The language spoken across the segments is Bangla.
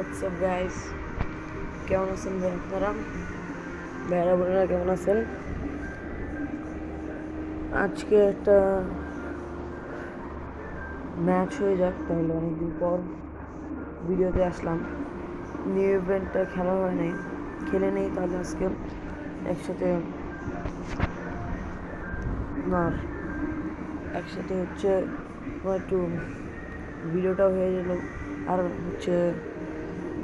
হোয়াটসঅ্যাপ গাইস, কেমন আছেন ভাই আপনারা? ভাইরা বোনেরা কেমন আছেন? আজকে একটা ম্যাচ হয়ে যাক, তাহলে অনেকদিন পর ভিডিওতে আসলাম। নিউ ইভেন্টটা খেলা হয় নাই, খেলে নেই, তাহলে আজকে একসাথে আপনার একসাথে হচ্ছে একটু ভিডিওটা হয়ে গেল। আর হচ্ছে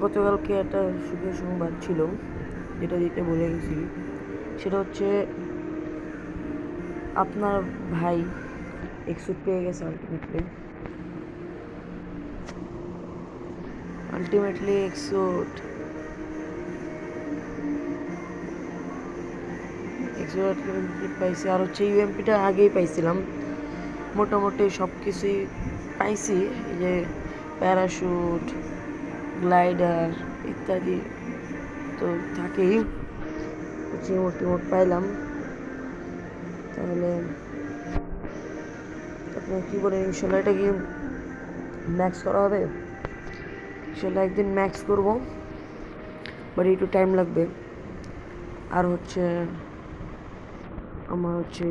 গতকালকে একটা সুখের সংবাদ ছিল যেটা দিতে ভুলে গেছি, সেটা হচ্ছে আপনার ভাই এক্সুট পেয়ে গেছে আলটিমেটলি এক্সুট পাইছি। আর হচ্ছে ইউএমপিটা আগেই পাইছিলাম, মোটামুটি সব কিছুই পাইছি, এই যে প্যারাশুট, গ্লাইডার ইত্যাদি তো থাকেই, মোট পাইলাম। তাহলে আপনার কী বলেন, ইনশাল্লাহ এটা কি ম্যাক্স করা হবে? ইনশাল্লাহ একদিন ম্যাক্স করবো, বাট একটু টাইম লাগবে। আর হচ্ছে আমার হচ্ছে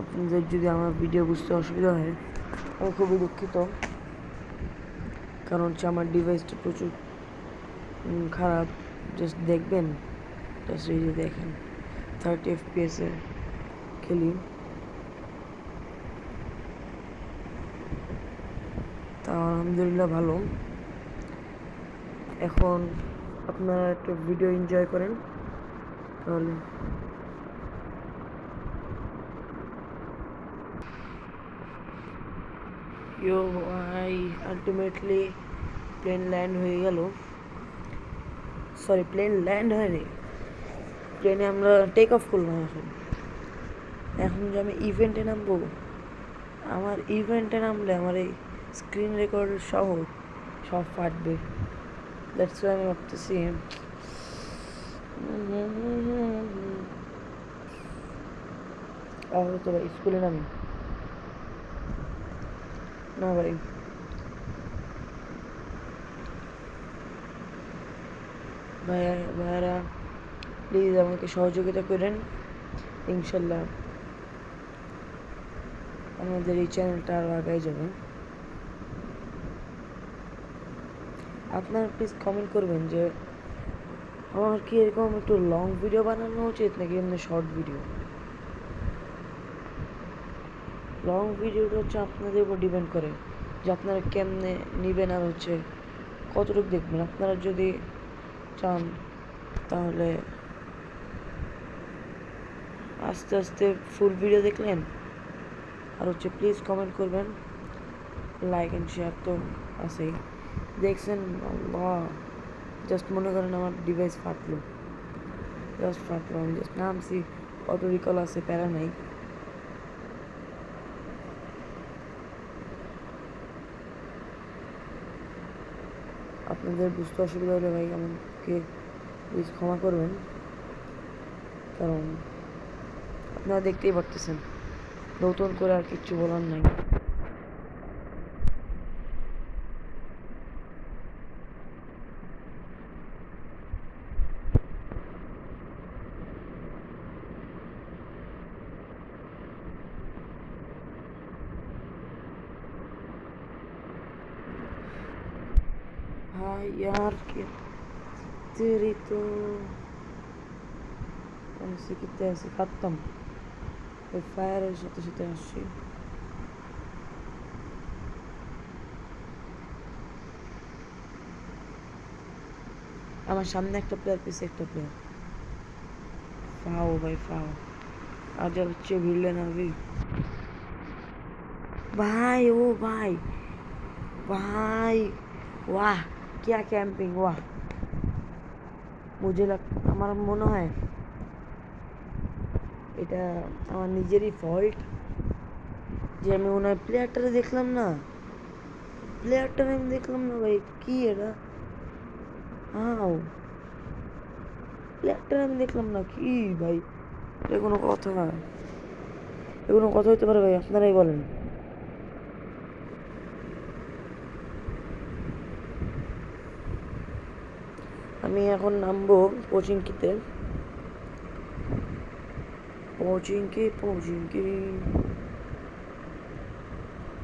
আপনাদের যদি আমার ভিডিও বুঝতে অসুবিধা হয়, আমি খুবই দুঃখিত, কারণ হচ্ছে আমার ডিভাইসটা প্রচুর খারাপ। জাস্ট দেখবেন, জাস্ট এই যে দেখেন 30 FPS-এ খেলি, তা আলহামদুলিল্লাহ ভালো। এখন আপনারা একটু ভিডিও এনজয় করেন তাহলে। ইয়ো ভাই, আলটিমেটলি প্লেন ল্যান্ড হয়ে গেল। সরি, প্লেন ল্যান্ড হয়নি, প্লেনে আমরা টেক অফ করলাম। এখন যে আমি ইভেন্টে নামবো, আমার ইভেন্টে নামলে আমার এই স্ক্রিন রেকর্ড সহ সব ফাটবে। দ্যাটস ওয়াই আমি ভাবতেছি তো ভাই স্কুলে নামি না ভাই। ভাইয়ারা প্লিজ আমাকে সহযোগিতা করেন, ইনশাল্লাহ আমাদের এই চ্যানেলটা আরও আগায় যাবে। আপনারা প্লিজ কমেন্ট করবেন যে আমার কি এরকম একটু লং ভিডিও বানানো উচিত নাকি এমনি শর্ট ভিডিও। লং ভিডিওটা হচ্ছে আপনাদের উপর ডিপেন্ড করে যে আপনারা কেমনে নেবেন আর হচ্ছে কতটুকু দেখবেন। আপনারা যদি চান তাহলে আস্তে আস্তে ফুল ভিডিও দেখলেন, আর হচ্ছে প্লিজ কমেন্ট করবেন, লাইক অ্যান্ড শেয়ার তো আছেই। দেখছেন আল্লাহ, জাস্ট মনে করেন আমার ডিভাইস ফাটলো, আমি জাস্ট নামছি, অটো রিকল আছে, প্যারা নাই। আপনাদের বুঝতে অসুবিধা হলে ভাই আমাকে প্লিজ ক্ষমা করবেন, কারণ আপনারা দেখতেই পারতেছেন নতুন করে আর কিচ্ছু বলার নাই। हाँ यार कि तेरी तो ऐसे कितने ऐसे खत्म ওই ফায়ারের সাথে সাথে আসছি। আমার সামনে একটা প্লেয়ার, পিছে একটা প্লেয়ার। ফাও ভাই ফাও, আজ আর হচ্ছে ভিড়লে না भाई ओ भाई भाई, वाह क्या कैंपिंग, वाह। আমার মনে হয় এটা আমার নিজেরই ফল্ট যে আমি মনে হয় প্লেয়ারটারে দেখলাম না ভাই। কি এটা, হাও প্লেয়ারটারে আমি দেখলাম না, কি ভাই এটা কোনো কথা হইতে পারে ভাই? আপনারাই বলেন। আমি এখন নামবো কোচিংকিতে।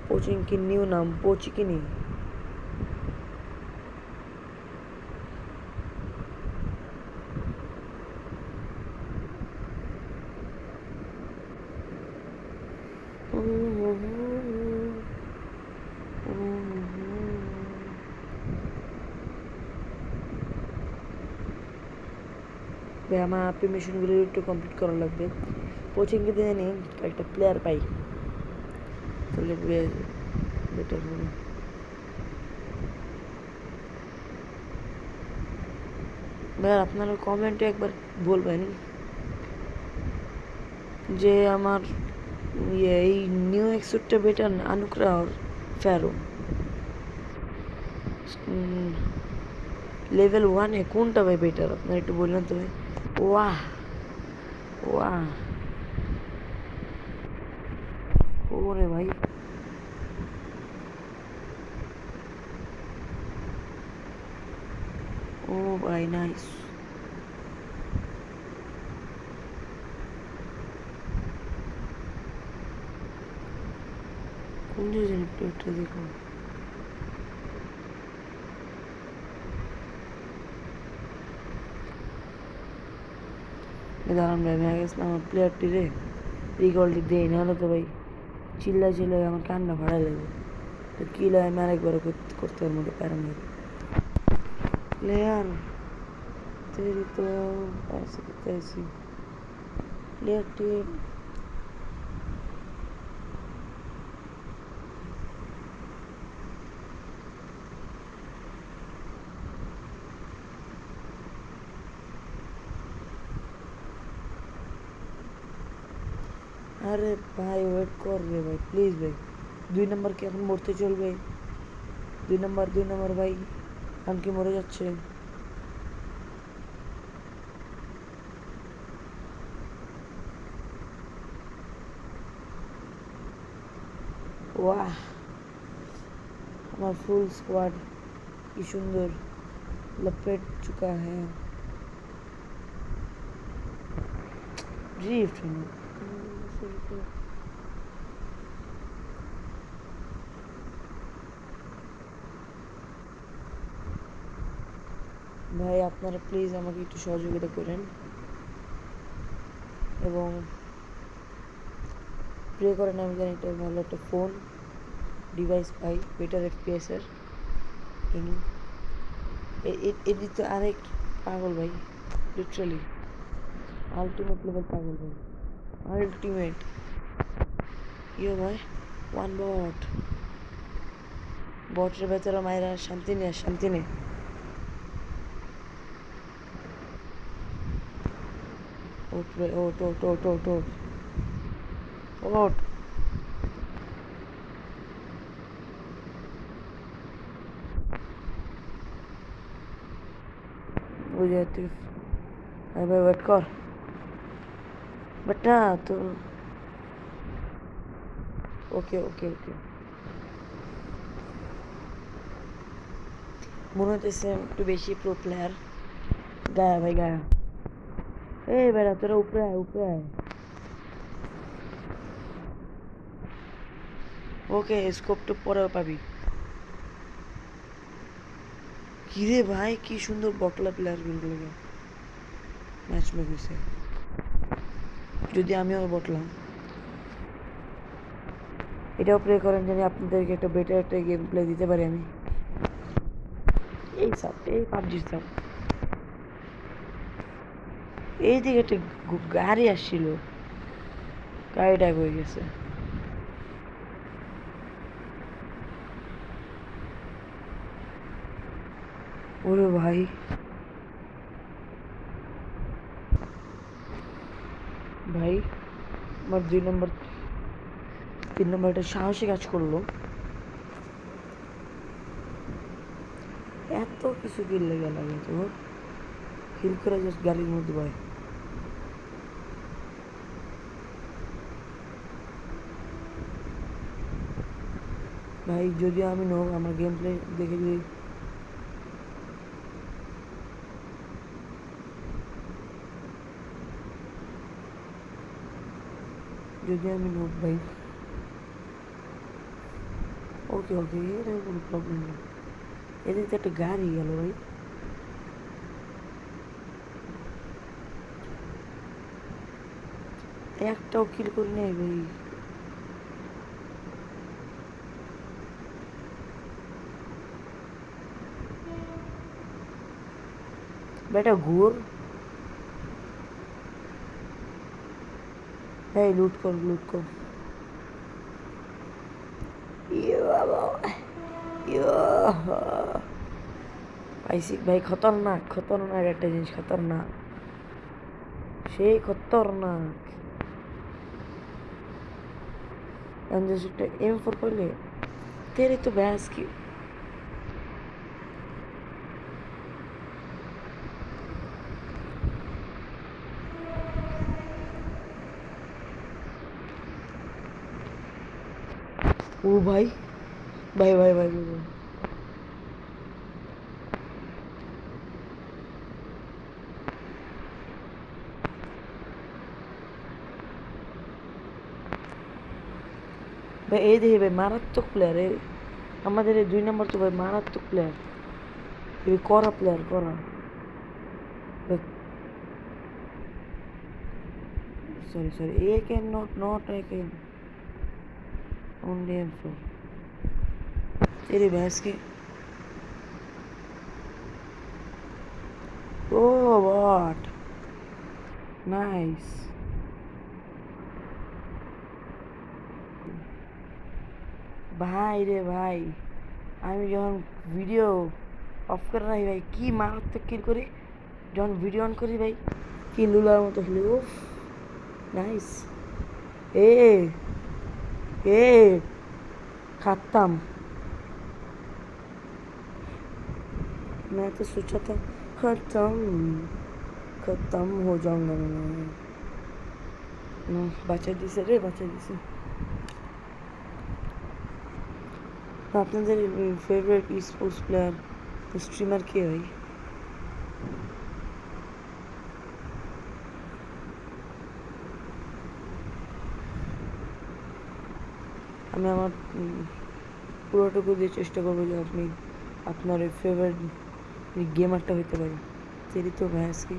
কোচিংকি নিউ নাম পোচিকিনি। ভাই আমার প্রিমিশনগুলো একটু কমপ্লিট করা লাগবে। কোচিংকে দিয়ে নিয়ে একটা প্লেয়ার পাই তাহলে বেটার হবে। ভাই আপনারা কমেন্টে একবার বলবেন যে আমার এই নিউ এক্সুটটা বেটার আনুকরা আর ফ্যারো লেভেল 1-এ কোনটা ভাই বেটার আপনারা একটু বললেন তো ভাই। ওয়াহ ওয়াহ ওরে ভাই ও ভাই নাইস। কোন জায়গায় প্লেটটা দেখো দাঁড়ান ভাই আমি গেছিলাম আমার প্লেয়ারটি রে রিকলটি দেই নাহলে তো ভাই চিল্লাই আমার কান্না ভাড়া লাগবে। তো কী লাগে আমি আরেকবার করতে পারবো মধ্যে প্যারামিড प्लेयर तेरी तो ऐसी की तैसी प्लेयर टीम। अरे भाई वेट कर रे भाई प्लीज भाई 2 नंबर के এখন মরতে চলবে 2 नंबर ভাই আমি কি মরে যাচ্ছে। वाह हमारा फुल स्क्वाड की सुंदर लपेट चुका है ड्रिफ्ट ভাই আপনারা প্লিজ আমাকে একটু সহযোগিতা করেন এবং প্রে করেন আমি জানি একটা ভালো একটা ফোন ডিভাইস পাই বেটার এফপিএস এর জন্য। এটি তো আরেক পাগল ভাই লিটারালি আলটিমেট লেভেল পাগল ভাই আলটিমেট ইয়ে ভাই ওয়ান বটের ভেতরে মায়েরা শান্তি নেই ওট ভাই ওট বুঝে তুই ভাই ওয়েট কর বেটা তো ওকে মনে হইতেছে একটু বেশি প্রো প্লেয়ার গায়া ভাই গায়া এই বেটা তোরা উপরে আয় ওকে স্কোপ তো পরেও পাবি। কিরে ভাই কি সুন্দর বটলা প্লেয়ার গুলো লাগে ম্যাচ হয়েছে যদি আমিও বটলাম। এটাও প্লে করেন জানি আপনাদেরকে একটা বেটার একটা গেম প্লে দিতে পারি আমি। এই পাবজির সাপ এই দিকে একটা গাড়ি আসছিল গাড়িটা হয়ে গেছে। ওরে ভাই আমার 3 নম্বর একটা সাহসী কাজ করলো এত কিছু কিল লেগে লাগে তো হিল করে জাস্ট গাড়ির মধ্যে ভাই যদি আমি আমার গেম প্লে দেখে যদি যদি আমি নোট ভাই। ওকে ওকে, এটা কোনো প্রবলেম নেই। এদিক তো একটা গাড়ি গেল ভাই। একটাও কিল করি নাই ভাই। বেটা ঘুর। এই লুট কর লুট কর। ইয়ে বাবা, ইয়ে। পাইছি ভাই, খতরনাক খতরনাক একটা জিনিস, খতরনাক, সেই খতরনাক। জাস্ট একটা M4 পাইলে तेरी तो भैंस की। ओ भाई, भाई भाई भाई भाई, भाई। ভাই এই দেখি ভাই, মারাত্মক প্লেয়ার এই আমাদের এই 2 নম্বর তো ভাই মারাত্মক প্লেয়ার, এই করা প্লেয়ার করা। Sorry sorry, A can not I can only M4। तेरी भैंस की। Oh what, nice. ভাই রে ভাই, আমি যখন ভিডিও অফ করে রাখি ভাই, কি মারাত্মক কিল করি। যখন ভিডিও অন করি ভাই, কি লুলার মতো খেলি। উফ, नाइस। ए ए खत्म। मैं तो सोचा था खत्म खत्म हो जाऊंगा मैं। বাঁচাই দিছে রে, বাঁচাই দিছে। আপনাদের ফেভারিট স্পোর্টস প্লেয়ার স্ট্রিমার কে ভাই? আমি আমার পুরোটুকু দিয়ে চেষ্টা করবো যে আপনি আপনার ফেভারিট गेमरটা হইতে পারি। तेरी तो भैंस की।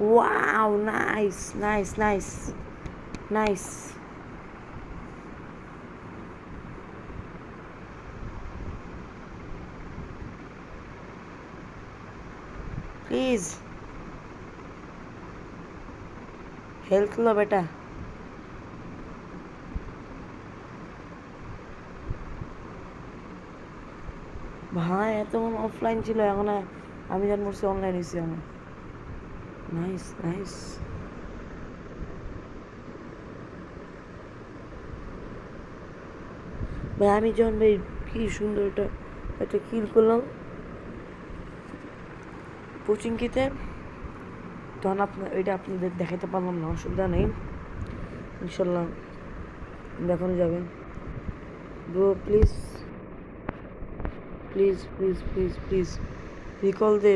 Wow, nice nice nice nice. Please health लो बेटा। ভাই এতক্ষণ অফলাইন ছিল, এখন আমি জান মরছি অনলাইন হয়েছি আমার। Nice nice. ভাই আমি যখন ভাই কি সুন্দর একটা কিল করলাম কোচিংকিতে, তখন আপনার ওইটা আপনাদের দেখাতে পারলাম না, অসুবিধা নেই, ইনশাল্লাহ দেখানো যাবে। Bro please please please please please recall দে,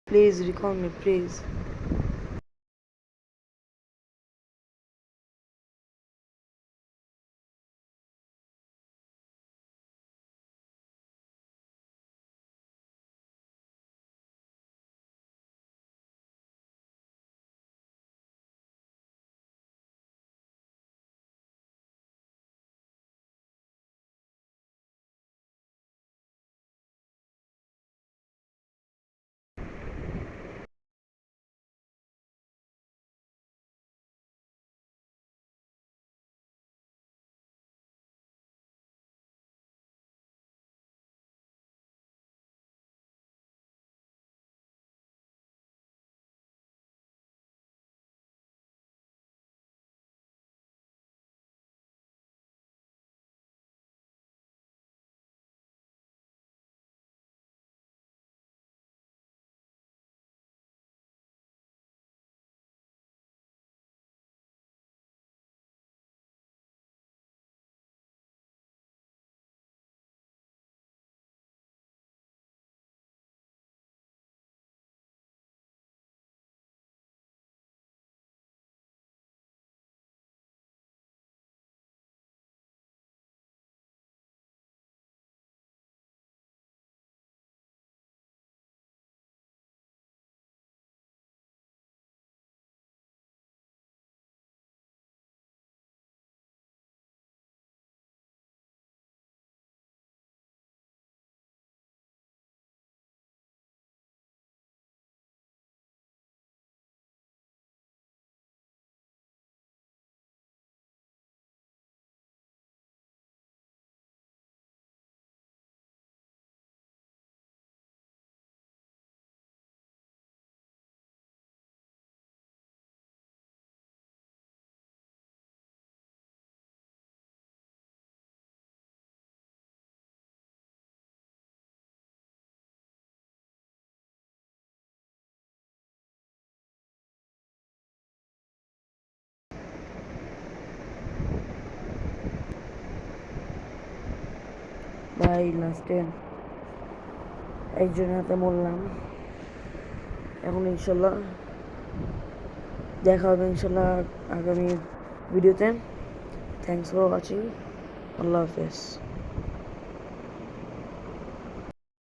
প্লিজ রিকল মি প্লিজ। ভাই লাস্টে একজনের হাতে মরলাম। এখন ইনশাল্লাহ দেখা হবে ইনশাল্লাহ আগামী ভিডিওতে। Thanks for watching. আল্লাহ হাফেজ।